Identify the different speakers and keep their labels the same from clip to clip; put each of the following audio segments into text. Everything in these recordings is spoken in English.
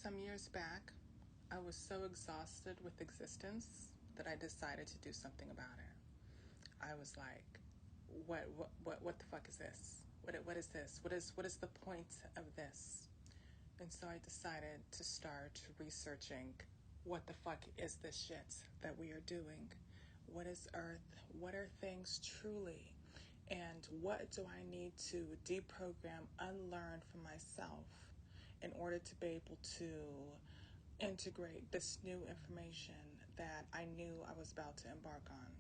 Speaker 1: Some years back, I was so exhausted with existence that I decided to do something about it. I was like, what the fuck is this? What is this? What is the point of this? And so I decided to start researching what the fuck is this shit that we are doing? What is Earth? What are things truly? And what do I need to deprogram, unlearn for myself in order to be able to integrate this new information that I knew I was about to embark on?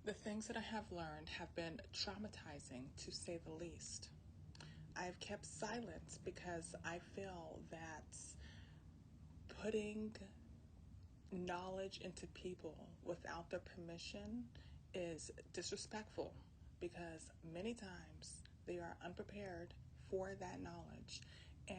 Speaker 1: The things that I have learned have been traumatizing, to say the least. I've kept silent because I feel that putting knowledge into people without their permission is disrespectful, because many times they are unprepared for that knowledge, and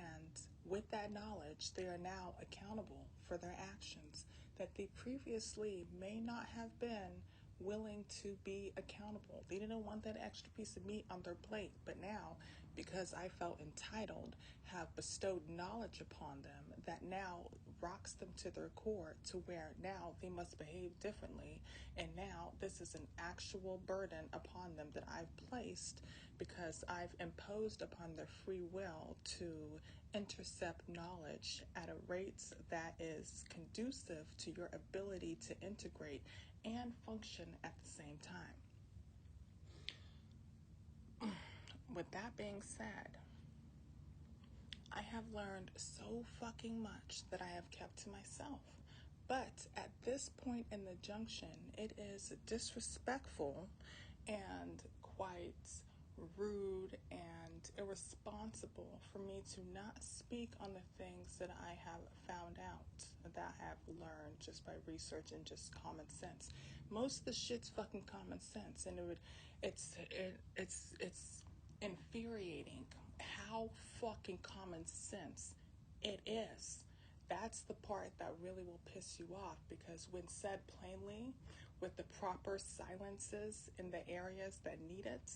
Speaker 1: with that knowledge they are now accountable for their actions that they previously may not have been willing to be accountable. They didn't want that extra piece of meat on their plate, but now, because I felt entitled, have bestowed knowledge upon them that now rocks them to their core, to where now they must behave differently, and now this is an actual burden upon them that I've placed because I've imposed upon their free will to intercept knowledge at a rate that is conducive to your ability to integrate and function at the same time. With that being said, I have learned so fucking much that I have kept to myself. But at this point in the junction, it is disrespectful and quite rude and irresponsible for me to not speak on the things that I have found out, that I have learned just by research and just common sense. Most of the shit's fucking common sense, and it's infuriating how fucking common sense it is. That's the part that really will piss you off, because when said plainly, with the proper silences in the areas that need it,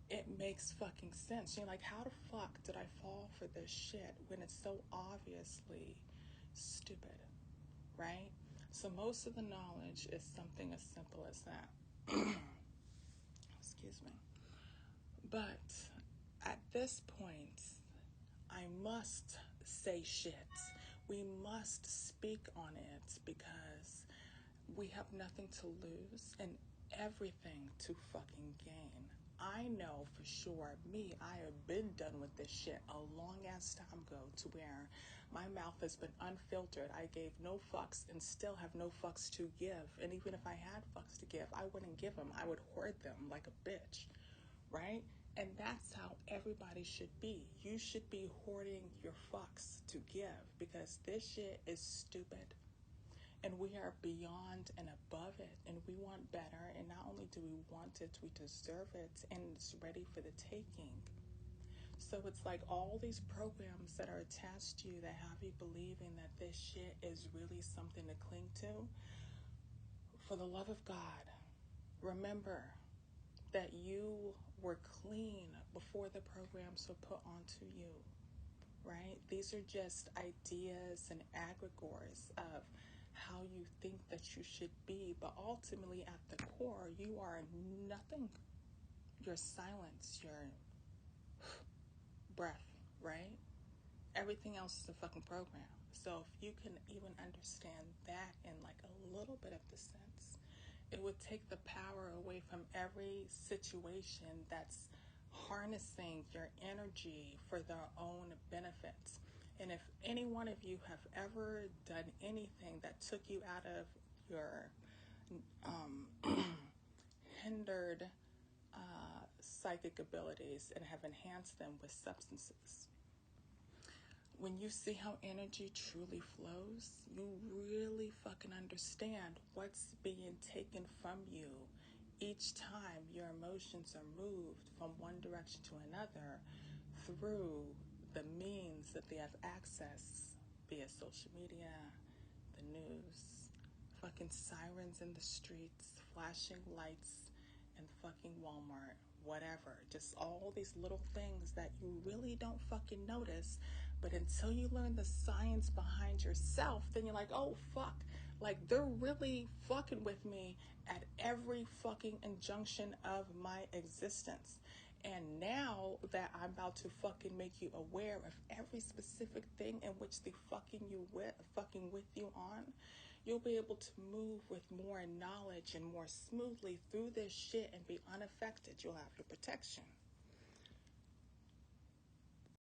Speaker 1: it makes fucking sense. You're like, how the fuck did I fall for this shit when it's so obviously stupid, right? So most of the knowledge is something as simple as that. Excuse me. But at this point, I must say shit. We must speak on it, because we have nothing to lose and everything to fucking gain. I know for sure, I have been done with this shit a long ass time ago, to where my mouth has been unfiltered. I gave no fucks and still have no fucks to give. And even if I had fucks to give, I wouldn't give them. I would hoard them like a bitch, right? And that's how everybody should be. You should be hoarding your fucks to give, because this shit is stupid. And we are beyond and above it, and we want better. And not only do we want it, we deserve it, and it's ready for the taking. So it's like all these programs that are attached to you that have you believing that this shit is really something to cling to. For the love of God, remember that you were clean before the programs were put onto you, right? These are just ideas and aggregates of how you think that you should be, but ultimately at the core, you are nothing. Your silence, your breath, right? Everything else is a fucking program. So if you can even understand that in like a little bit of the sense, it would take the power away from every situation that's harnessing your energy for their own benefits. And if any one of you have ever done anything that took you out of your hindered psychic abilities and have enhanced them with substances, when you see how energy truly flows, you really fucking understand what's being taken from you each time your emotions are moved from one direction to another through the means that they have access via social media, the news, fucking sirens in the streets, flashing lights, and fucking Walmart, whatever. Just all these little things that you really don't fucking notice, But until you learn the science behind yourself, then you're like, oh fuck, like they're really fucking with me at every fucking injunction of my existence. And now that I'm about to fucking make you aware of every specific thing in which they fucking with you on, you'll be able to move with more knowledge and more smoothly through this shit and be unaffected. You'll have your protection.